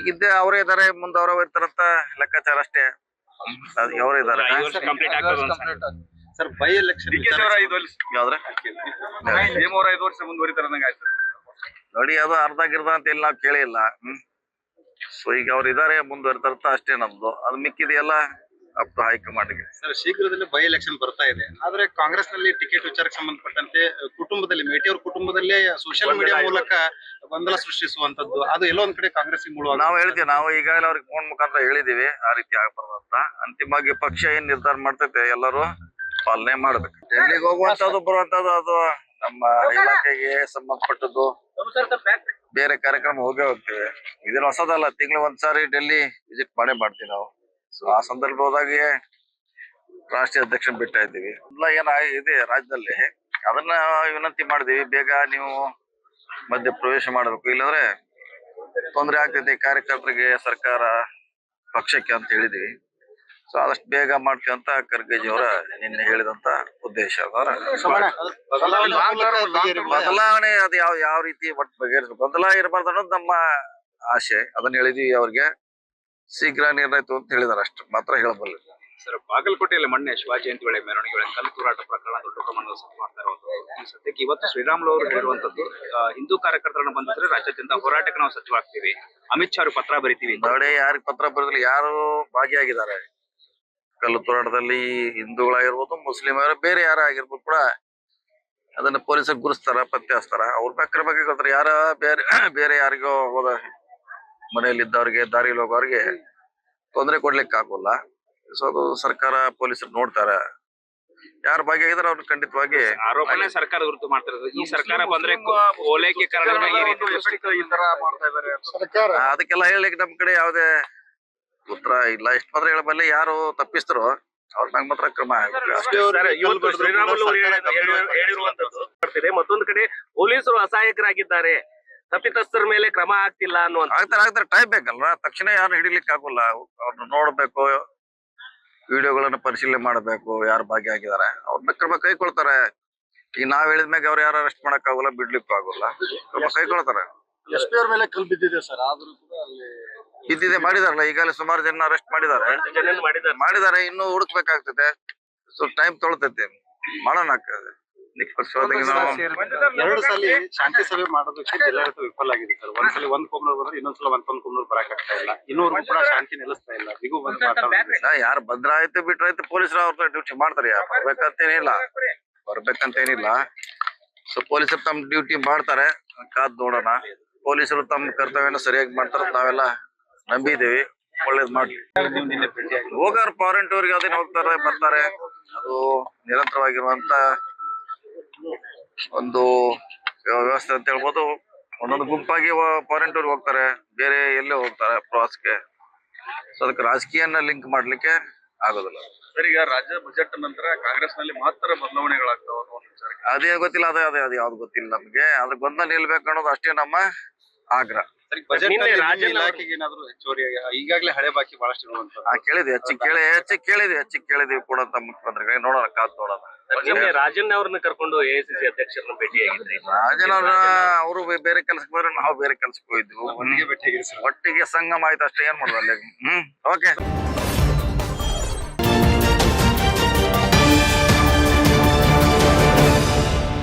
ಈಗಿದ್ದೆ ಅವರೇ ಇದಾರೆ, ಮುಂದೆ ಅವರೇ ಇರ್ತಾರಂತ ಲೆಕ್ಕಾಚಾರ ಅಷ್ಟೇ. ಅವರೇ ಇದಾರೆ. ಸರ್ ಬೈ ಎಲೆಕ್ಷನ್ ಯಾವ್ದ್ರೆ ಅವರ 5 ವರ್ಷ ಮುಂದುವರಿತಾರೆ ಆಯ್ತು ನೋಡಿ, ಅದು ಅರ್ಧ ಗಿರ್ದ ಅಂತ ಇಲ್ಲಿ ನಾವು ಕೇಳಿಲ್ಲ. ಸೊ ಈಗ ಅವ್ರು ಇದಾರೆ, ಮುಂದುವರಿತಾರಂತ ಅಷ್ಟೇ ನಮ್ದು. ಅದು ಮಿಕ್ಕಿದೆಯಲ್ಲ ಅಪ್ ಟು ಹೈಕಮಾಂಡ್ಗೆ. ಸರ್ ಶೀಘ್ರದಲ್ಲಿ ಬೈ ಎಲೆಕ್ಷನ್ ಬರ್ತಾ ಇದೆ. ಆದ್ರೆ ಕಾಂಗ್ರೆಸ್ ನಲ್ಲಿ ಟಿಕೆಟ್ ವಿಚಾರಕ್ಕೆ ಸಂಬಂಧಪಟ್ಟಂತೆ ಕುಟುಂಬದಲ್ಲಿ ಮೇಟಿ ಅವ್ರ ಕುಟುಂಬದಲ್ಲೇ ಸೋಷಿಯಲ್ ಮೀಡಿಯಾ ಮೂಲಕ ಗೊಂದಲ ಸೃಷ್ಟಿಸುವಂತದ್ದು ಅದು ಎಲ್ಲೋ ಒಂದ್ ಕಡೆ ಕಾಂಗ್ರೆಸ್ ಮೂಲ. ನಾವು ಹೇಳ್ತೀವಿ, ನಾವು ಈಗಾಗಲೇ ಅವ್ರಿಗೆ ಫೋನ್ ಮುಖಾಂತರ ಹೇಳಿದೀವಿ ಆ ರೀತಿ ಆಗ್ಬಾರ್ದು ಅಂತ. ಅಂತಿಮವಾಗಿ ಪಕ್ಷ ಏನ್ ನಿರ್ಧಾರ ಮಾಡ್ತೈತೆ ಎಲ್ಲರೂ ಪಾಲನೆ ಮಾಡ್ಬೇಕು. ಡೆಲ್ಲಿಗೆ ಹೋಗುವಂತದ್ದು ಬರುವಂತದ್ದು ಅದು ನಮ್ಮ ಇಲಾಖೆಗೆ ಸಂಬಂಧಪಟ್ಟದ್ದು. ಬೇರೆ ಕಾರ್ಯಕ್ರಮ ಹೋಗ್ತೇವೆ. ಇದನ್ನ ಹೊಸದಲ್ಲ, ತಿಂಗಳು ಒಂದ್ಸಾರಿ ಡೆಲ್ಲಿ ವಿಸಿಟ್ ಮಾಡೇ ಮಾಡ್ತೀವಿ ನಾವು. ಸೊ ಆ ಸಂದರ್ಭ ಹೋದಾಗೆ ರಾಷ್ಟ್ರೀಯ ಅಧ್ಯಕ್ಷ ಬಿಡ್ತಾ ಇದ್ದೀವಿ. ಎಲ್ಲ ಏನಾಗಿದೆ ರಾಜ್ಯದಲ್ಲಿ ಅದನ್ನ ವಿನಂತಿ ಮಾಡಿದೀವಿ, ಬೇಗ ನೀವು ಮಧ್ಯ ಪ್ರವೇಶ ಮಾಡಬೇಕು, ಇಲ್ಲಾಂದ್ರೆ ತೊಂದರೆ ಆಗ್ತೈತಿ ಕಾರ್ಯಕರ್ತರಿಗೆ, ಸರ್ಕಾರ, ಪಕ್ಷಕ್ಕೆ ಅಂತ ಹೇಳಿದೀವಿ. ಸೊ ಆದಷ್ಟು ಬೇಗ ಮಾಡ್ತೀವಿ ಅಂತ ಖರ್ಗೆಜಿ ಅವರ ನಿನ್ನೆ ಹೇಳಿದಂತ ಉದ್ದೇಶ. ಬದಲಾವಣೆ ಅದು ಯಾವ ರೀತಿ ಒಟ್ಟು ಬಗೆಹರಿಸಬೇಕು, ಬದಲಾ ಇರಬಾರ್ದು ಅನ್ನೋದು ನಮ್ಮ ಆಶೆ. ಅದನ್ನ ಹೇಳಿದೀವಿ ಅವ್ರಿಗೆ. ಶೀಘ್ರ ನಿರ್ಣಯ ಅಂತ ಹೇಳಿದಾರೆ, ಅಷ್ಟು ಮಾತ್ರ ಹೇಳಬಲ್ಲ. ಸರ್ ಬಾಗಲಕೋಟೆಯಲ್ಲಿ ಮೊನ್ನೆ ಶಿವಾಜಿ ಜಯಂತಿ ವೇಳೆ ಮೆರವಣಿಗೆ ವೇಳೆ ಕಲ್ಲು ತೂರಾಟ ಪ್ರಕರಣ ದೊಡ್ಡ ಪ್ರಮಾಣದ ಮಾಡ್ತಾ ಇರುವಂತದ್ದು. ಈ ಸದ್ಯಕ್ಕೆ ಇವತ್ತು ಶ್ರೀರಾಮುಲು ಅವರು ಹೇಳಿರುವಂತದ್ದು, ಹಿಂದೂ ಕಾರ್ಯಕರ್ತರನ್ನ ಬಂದಿದ್ರೆ ರಾಜ್ಯಾದ್ಯಂತ ಹೋರಾಟಕ್ಕೆ ನಾವು ಸಜ್ಜಾಗ್ತೀವಿ, ಅಮಿತ್ ಶಾ ಅವ್ರಿಗೆ ಪತ್ರ ಬರೀತೀವಿ. ನೋಡಿ, ಯಾರಿಗೆ ಪತ್ರ ಬರೆದಿಲ್ಲ, ಯಾರು ಭಾಗಿಯಾಗಿದ್ದಾರೆ ಕಲ್ಲು ತೂರಾಟದಲ್ಲಿ, ಹಿಂದೂಗಳಾಗಿರ್ಬೋದು, ಮುಸ್ಲಿಮರು, ಬೇರೆ ಯಾರ ಆಗಿರ್ಬೋದು ಕೂಡ ಅದನ್ನ ಪೊಲೀಸರು ಗುರುಸ್ತಾರ, ಪತ್ತೆ ಹಚ್ತಾರ. ಅವ್ರ ಬಗ್ಗೆ ಗೊತ್ತಾರೆ. ಯಾರ ಬೇರೆ ಯಾರಿಗೋ ಹೋದ ಮನೆಯಲ್ಲಿದ್ದವ್ರಿಗೆ, ದಾರಿಯಲ್ಲಿ ಹೋಗೋರಿಗೆ ತೊಂದರೆ ಕೊಡ್ಲಿಕ್ಕೆ ಆಗೋಲ್ಲ. ಸೊ ಅದು ಸರ್ಕಾರ, ಪೊಲೀಸರು ನೋಡ್ತಾರೆ. ಯಾರ ಭಾಗಿಯಾಗಿದ್ರೆ ಅವ್ರು ಖಂಡಿತವಾಗಿ ಆರೋಪನೆ ಸರ್ಕಾರ ಗುರುತು ಮಾಡ್ತಿರೋದು. ಈ ಸರ್ಕಾರ ಬಂದ್ರೆ ಓಲೈಕೆಕರಣ ಅದಕ್ಕೆಲ್ಲ ಹೇಳಲಿಕ್ಕೆ ನಮ್ ಕಡೆ ಯಾವುದೇ ಉತ್ತರ ಇಲ್ಲ. ಎಷ್ಟು ಮಾತ್ರ ಹೇಳಬಲ್ಲೆ, ಯಾರು ತಪ್ಪಿಸ್ತರೋ ಅವ್ರ ಮ್ಯಾಗ ಮಾತ್ರ ಕ್ರಮ ಹೇಳಿರುವಂತದ್ದು. ಮತ್ತೊಂದು ಕಡೆ ಪೊಲೀಸರು ಅಸಹಾಯಕರಾಗಿದ್ದಾರೆ, ತಪ್ಪಿತಸ್ಥರ ಮೇಲೆ ಕ್ರಮ ಆಗ್ತಿಲ್ಲ ಅನ್ನುವಂತ. ಆಗ್ತಾರೆ ಟೈಮ್ ಬೇಕಲ್ವಾ, ತಕ್ಷಣ ಯಾರು ಹಿಡಿಲಿಕ್ಕೆ ಆಗೋಲ್ಲ. ಅವ್ರನ್ನ ನೋಡ್ಬೇಕು, ವಿಡಿಯೋಗಳನ್ನ ಪರಿಶೀಲನೆ ಮಾಡ್ಬೇಕು, ಯಾರು ಭಾಗಿಯಾಗಿದ್ದಾರೆ ಅವ್ರನ್ನ ಕ್ರಮ ಕೈಕೊಳ್ತಾರೆ. ಈಗ ನಾವ್ ಹೇಳಿದ್ಮ್ಯಾಗ ಅವ್ರು ಯಾರು ಅರೆಸ್ಟ್ ಮಾಡಕ್ ಆಗೋಲ್ಲ, ಬಿಡ್ಲಿಕ್ಕೂ ಆಗೋಲ್ಲ, ಕ್ರಮ ಕೈಕೊಳ್ತಾರೆ. ಎಸ್ಪಿ ಅವ್ರ ಮೇಲೆ ಕಲ್ಲು ಬಿದ್ದಿದೆ ಸರ್, ಆದ್ರೂ ಕೂಡ ಅಲ್ಲಿ ಬಿದ್ದಿದೆ. ಮಾಡಿದಾರಲ್ಲ, ಈಗಾಗಲೇ ಸುಮಾರು ಜನ ಅರೆಸ್ಟ್ ಮಾಡಿದ್ದಾರೆ. ಇನ್ನೂ ಹುಡುಕ್ಬೇಕಾಗ್ತದೆ. ಸೊ ಟೈಮ್ ತೊಗೊಳ್ತೈತೆ, ಮಾಡೋಣ ಆಗ್ತದೆ. ನಿಷ್ಪಕ್ಷವಾಗಿ 2 ಸಲ ಶಾಂತಿ ಸಭೆ ಮಾಡೋದಕ್ಕೆ ಜಿಲ್ಲಾಡಳಿತ ವಿಫಲ ಆಗಿದೆ ಸರ್. ಒಂದ್ಸಲಿ ಒಂದ್ ಕುಮ್ನೂರ್ ಬಂದ್ರೆ ಇನ್ನೊಂದ್ಸಲ ಒಂದ್ ಕುಮ್ನೂರ್ ಬರಕ್ ಆಗ್ತಾ ಇಲ್ಲ. ಇನ್ನೂರು ಕೂಡ ಶಾಂತಿ ನೆಲೆಸ್ತಾ ಇಲ್ಲ. ಬಿಗು ಬಂದ್ ಯಾರು ಭದ್ರಾಯ್ತು ಬಿಟ್ರಾಯ್ತು ಪೊಲೀಸರು ಅವ್ರ ಡ್ಯೂಟಿ ಮಾಡ್ತಾರೆ. ಬರ್ಬೇಕಂತೇನಿಲ್ಲ. ಸೊ ಪೊಲೀಸರು ತಮ್ಮ ಡ್ಯೂಟಿ ಮಾಡ್ತಾರೆ, ಕಾದ್ ನೋಡೋಣ. ಪೊಲೀಸರು ತಮ್ಮ ಕರ್ತವ್ಯನ ಸರಿಯಾಗಿ ಮಾಡ್ತಾರ, ನಾವೆಲ್ಲ ನಂಬಿದ್ದೀವಿ. ಒಳ್ಳೇದ್ ಮಾಡ್ಲಿ. ಹೋಗಾರ ಫಾರಿನ್ ಟೂರ್ಗೆ ಅದೇನು ಹೋಗ್ತಾರೆ, ಬರ್ತಾರೆ. ಅದು ನಿರಂತರವಾಗಿರುವಂತ ಒಂದು ವ್ಯವಸ್ಥೆ ಅಂತ ಹೇಳ್ಬೋದು. ಒಂದೊಂದು ಗುಂಪಾಗಿ ಫಾರಿನ್ ಟೂರ್ ಹೋಗ್ತಾರೆ, ಬೇರೆ ಎಲ್ಲೇ ಹೋಗ್ತಾರೆ ಪ್ರವಾಸಕ್ಕೆ. ಸೊ ಅದಕ್ಕೆ ರಾಜಕೀಯನ ಲಿಂಕ್ ಮಾಡ್ಲಿಕ್ಕೆ ಆಗೋದಿಲ್ಲ. ಸರ್, ಈಗ ರಾಜ್ಯ ಬಜೆಟ್ ನಂತರ ಕಾಂಗ್ರೆಸ್ ನಲ್ಲಿ ಮಹತ್ತರ ಬದಲಾವಣೆಗಳಾಗ್ತಾವ ಅನ್ನೋ ವಿಚಾರ ಅದೇ ಗೊತ್ತಿಲ್ಲ. ಅದೇ ಯಾವ್ದು ಗೊತ್ತಿಲ್ಲ ನಮ್ಗೆ. ಅದ್ರ ಗೊಂದಲ ನಿಲ್ಬೇಕು ಅನ್ನೋದು ಅಷ್ಟೇ ನಮ್ಮ ಆಗ್ರಹ. ಇಲಾಖೆಗೆ ಏನಾದ್ರು ಹೆಚ್ಚುವರಿ ಈಗಾಗಲೇ ಹಳೆ ಬಾಕಿ ಬಹಳಷ್ಟು ಇರುವಂತ ಕೇಳಿದ್ವಿ, ಹೆಚ್ಚಿಗೆ ಕೇಳಿದ್ವಿ ಕೂಡ ತಮ್ಮ ಮುಖ್ಯಮಂತ್ರಿಗಳಿಗೆ. ನೋಡೋಣ, ಕಾದ್ ನೋಡೋಣ. ರಾಜನ್ ಅವ್ರನ್ನ ಕರ್ಕೊಂಡು ಎಐಸಿಸಿ ಅಧ್ಯಕ್ಷರನ್ನ ಭೇಟಿಯಾಗಿದ್ರಿ. ರಾಜನ್ ಅವರು ಬೇರೆ ಕೆಲ್ಸಕ್ಕೆ ಹೋದ್ರೆ ನಾವು ಬೇರೆ ಕೆಲ್ಸಕ್ಕೆ ಹೋಗಿದ್ವಿ. ಒಟ್ಟಿಗೆ ಸಂಗಮ ಆಯ್ತು ಅಷ್ಟೇ, ಏನ್ ಮಾಡೋದು ಅಲ್ಲಿ. ಓಕೆ.